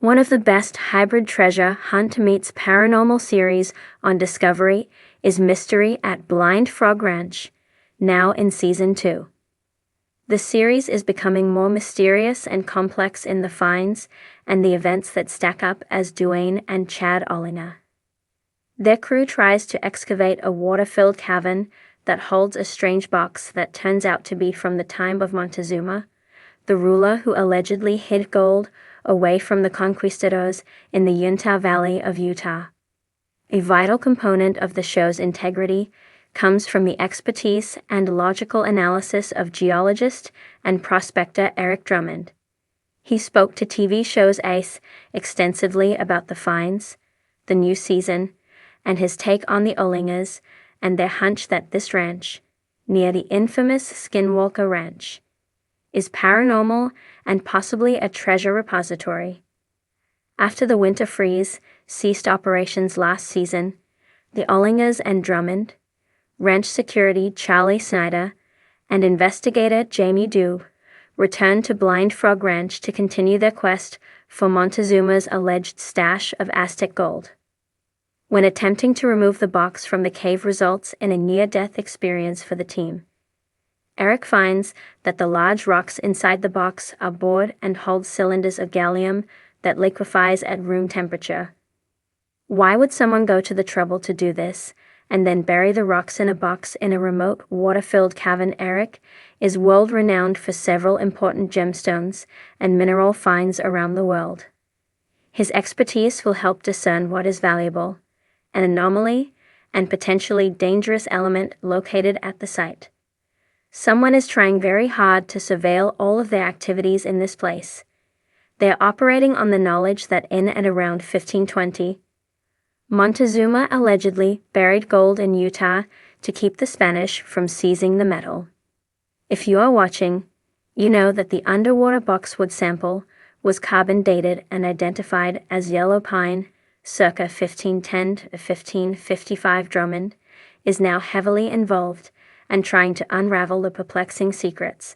One of the best hybrid treasure hunt meets paranormal series on Discovery is Mystery at Blind Frog Ranch, now in Season 2. The series is becoming more mysterious and complex in the finds and the events that stack up as Duane and Chad Ollinger. Their crew tries to excavate a water-filled cavern that holds a strange box that turns out to be from the time of Montezuma, the ruler who allegedly hid gold away from the conquistadors in the Uintah Valley of Utah. A vital component of the show's integrity comes from the expertise and logical analysis of geologist and prospector Eric Drummond. He spoke to TV show's Ace extensively about the finds, the new season, and his take on the Ollingers and their hunch that this ranch, near the infamous Skinwalker Ranch, is paranormal and possibly a treasure repository. After the winter freeze ceased operations last season, the Ollingers and Drummond, ranch security Charlie Snyder, and investigator Jamie Dube returned to Blind Frog Ranch to continue their quest for Montezuma's alleged stash of Aztec gold. When attempting to remove the box from the cave results in a near-death experience for the team, Eric finds that the large rocks inside the box are bored and hold cylinders of gallium that liquefies at room temperature. Why would someone go to the trouble to do this and then bury the rocks in a box in a remote, water-filled cavern? Eric is world-renowned for several important gemstones and mineral finds around the world. His expertise will help discern what is valuable, an anomaly, and potentially dangerous element located at the site. Someone is trying very hard to surveil all of their activities in this place. They are operating on the knowledge that in and around 1520, Montezuma allegedly buried gold in Utah to keep the Spanish from seizing the metal. If you are watching, you know that the underwater boxwood sample was carbon dated and identified as yellow pine, circa 1510 to 1555. Drummond is now heavily involved and trying to unravel the perplexing secrets.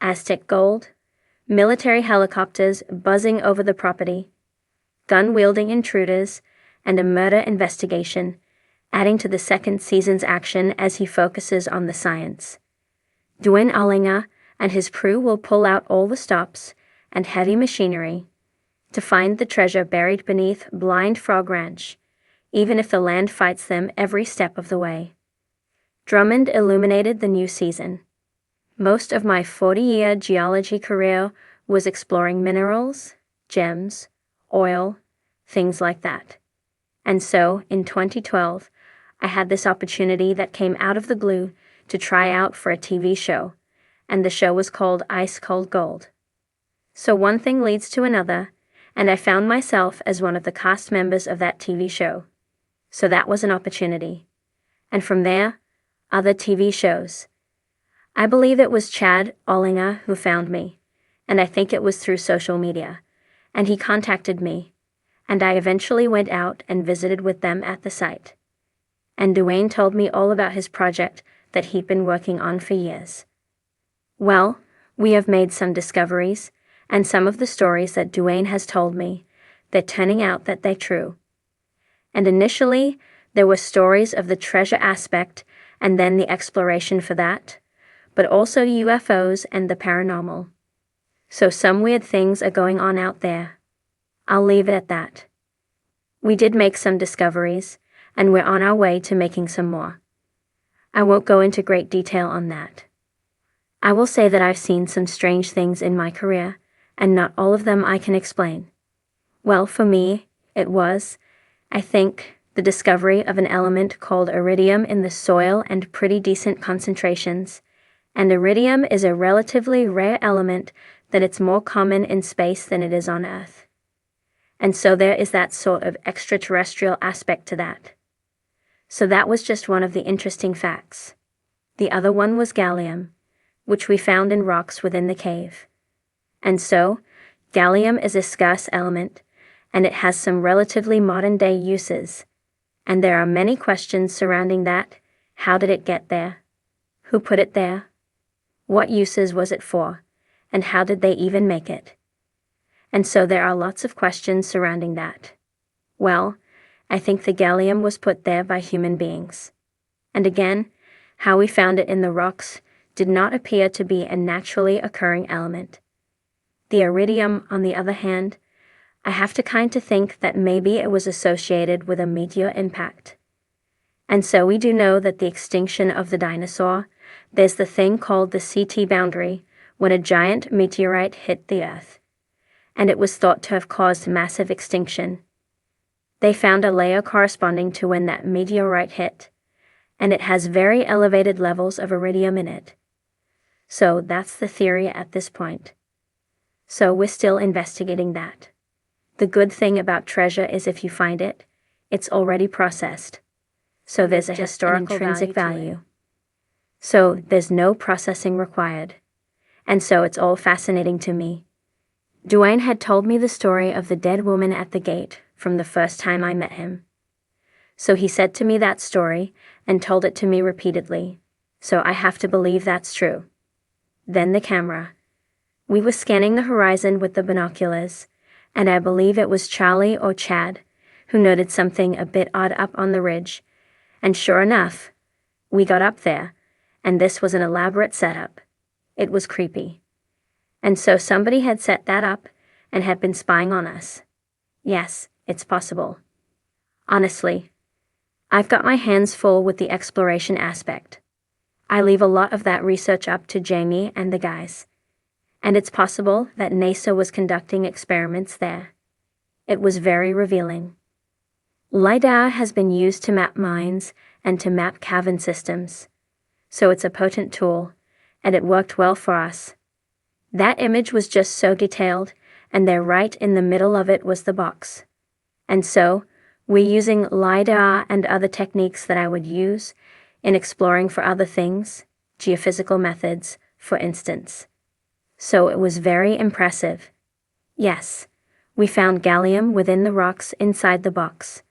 Aztec gold, military helicopters buzzing over the property, gun-wielding intruders, and a murder investigation, adding to the second season's action as he focuses on the science. Duane Ollinger and his crew will pull out all the stops and heavy machinery to find the treasure buried beneath Blind Frog Ranch, even if the land fights them every step of the way. Drummond illuminated the new season. Most of my 40-year geology career was exploring minerals, gems, oil, things like that. And so, in 2012, I had this opportunity that came out of the blue to try out for a TV show, and the show was called Ice Cold Gold. So one thing leads to another, and I found myself as one of the cast members of that TV show. So that was an opportunity. And from there, other TV shows. I believe it was Chad Ollinger who found me, and I think it was through social media, and he contacted me, and I eventually went out and visited with them at the site. And Duane told me all about his project that he'd been working on for years. Well, we have made some discoveries, and some of the stories that Duane has told me, they're turning out that they're true. And initially, there were stories of the treasure aspect and then the exploration for that, but also UFOs and the paranormal. So some weird things are going on out there. I'll leave it at that. We did make some discoveries, and we're on our way to making some more. I won't go into great detail on that. I will say that I've seen some strange things in my career, and not all of them I can explain. Well, for me, it was, I think, the discovery of an element called iridium in the soil and pretty decent concentrations. And iridium is a relatively rare element that it's more common in space than it is on Earth. And so there is that sort of extraterrestrial aspect to that. So that was just one of the interesting facts. The other one was gallium, which we found in rocks within the cave. And so, gallium is a scarce element, and it has some relatively modern-day uses. And there are many questions surrounding that. How did it get there? Who put it there? What uses was it for? And how did they even make it? And so there are lots of questions surrounding that. Well, I think the gallium was put there by human beings. And again, how we found it in the rocks did not appear to be a naturally occurring element. The iridium, on the other hand, I have to kind of think that maybe it was associated with a meteor impact. And so we do know that the extinction of the dinosaur, there's the thing called the CT boundary, when a giant meteorite hit the Earth. And it was thought to have caused massive extinction. They found a layer corresponding to when that meteorite hit, and it has very elevated levels of iridium in it. So that's the theory at this point. So we're still investigating that. The good thing about treasure is if you find it, it's already processed. So there's a historical intrinsic value. So there's no processing required. And so it's all fascinating to me. Duane had told me the story of the dead woman at the gate from the first time I met him. So he said to me that story and told it to me repeatedly. So I have to believe that's true. Then the camera. We were scanning the horizon with the binoculars, and I believe it was Charlie or Chad who noted something a bit odd up on the ridge. And sure enough, we got up there, and this was an elaborate setup. It was creepy. And so somebody had set that up and had been spying on us. Yes, it's possible. Honestly, I've got my hands full with the exploration aspect. I leave a lot of that research up to Jamie and the guys. And it's possible that NASA was conducting experiments there. It was very revealing. LiDAR has been used to map mines and to map cavern systems. So it's a potent tool, and it worked well for us. That image was just so detailed, and there right in the middle of it was the box. And so, we're using LiDAR and other techniques that I would use in exploring for other things, geophysical methods, for instance. So it was very impressive. Yes, we found gallium within the rocks inside the box,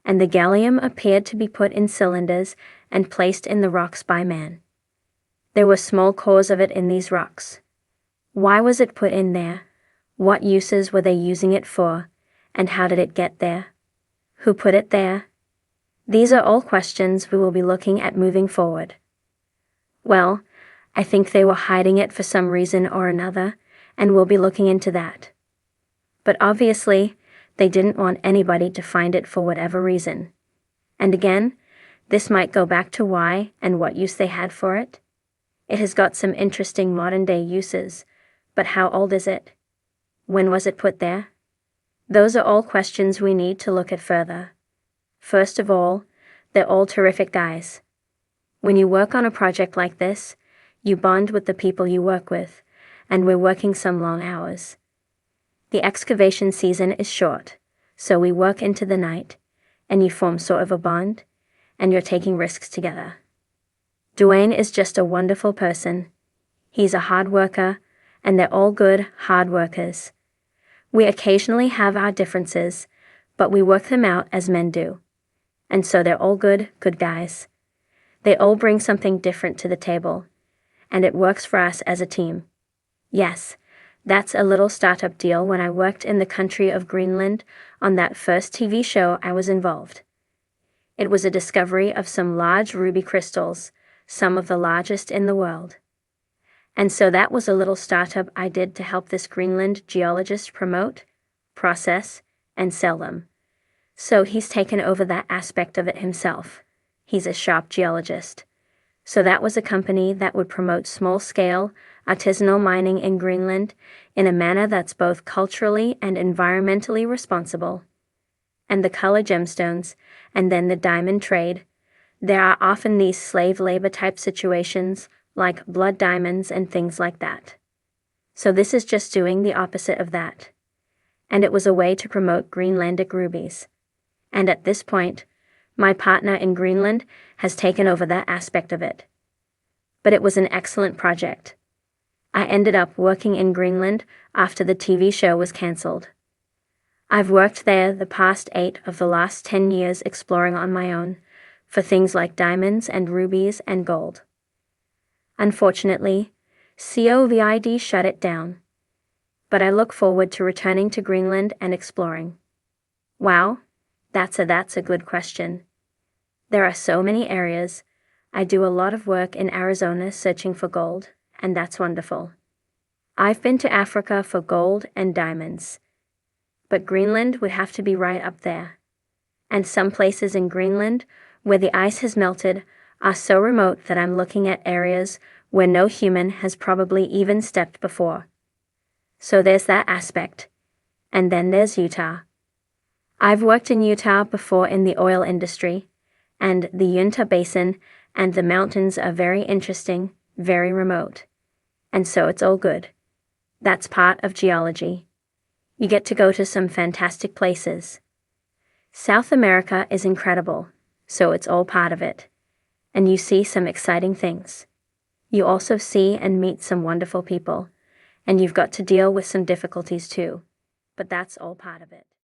and the gallium appeared to be put in cylinders and placed in the rocks by man. There were small cores of it in these rocks. Why was it put in there? What uses were they using it for? And how did it get there? Who put it there? These are all questions we will be looking at moving forward. Well, I think they were hiding it for some reason or another, and we'll be looking into that. But obviously, they didn't want anybody to find it for whatever reason. And again, this might go back to why and what use they had for it. It has got some interesting modern-day uses, but how old is it? When was it put there? Those are all questions we need to look at further. First of all, they're all terrific guys. When you work on a project like this, you bond with the people you work with, and we're working some long hours. The excavation season is short, so we work into the night, and you form sort of a bond, and you're taking risks together. Duane is just a wonderful person. He's a hard worker, and they're all good, hard workers. We occasionally have our differences, but we work them out as men do. And so they're all good guys. They all bring something different to the table, and it works for us as a team. Yes, that's a little startup deal when I worked in the country of Greenland on that first TV show I was involved. It was a discovery of some large ruby crystals, some of the largest in the world. And so that was a little startup I did to help this Greenland geologist promote, process, and sell them. So he's taken over that aspect of it himself. He's a sharp geologist. So that was a company that would promote small-scale, artisanal mining in Greenland in a manner that's both culturally and environmentally responsible. And the color gemstones, and then the diamond trade. There are often these slave labor type situations, like blood diamonds and things like that. So this is just doing the opposite of that. And it was a way to promote Greenlandic rubies. And at this point, my partner in Greenland has taken over that aspect of it. But it was an excellent project. I ended up working in Greenland after the TV show was cancelled. I've worked there the past 8 of the last 10 years exploring on my own, for things like diamonds and rubies and gold. Unfortunately, COVID shut it down. but I look forward to returning to Greenland and exploring. Wow, that's a good question. There are so many areas. I do a lot of work in Arizona searching for gold, and that's wonderful. I've been to Africa for gold and diamonds. But Greenland would have to be right up there. And some places in Greenland, where the ice has melted, are so remote that I'm looking at areas where no human has probably even stepped before. So there's that aspect. And then there's Utah. I've worked in Utah before in the oil industry, and the Uinta Basin and the mountains are very interesting, very remote. And so it's all good. That's part of geology. You get to go to some fantastic places. South America is incredible, so it's all part of it. And you see some exciting things. You also see and meet some wonderful people, and you've got to deal with some difficulties too. But that's all part of it.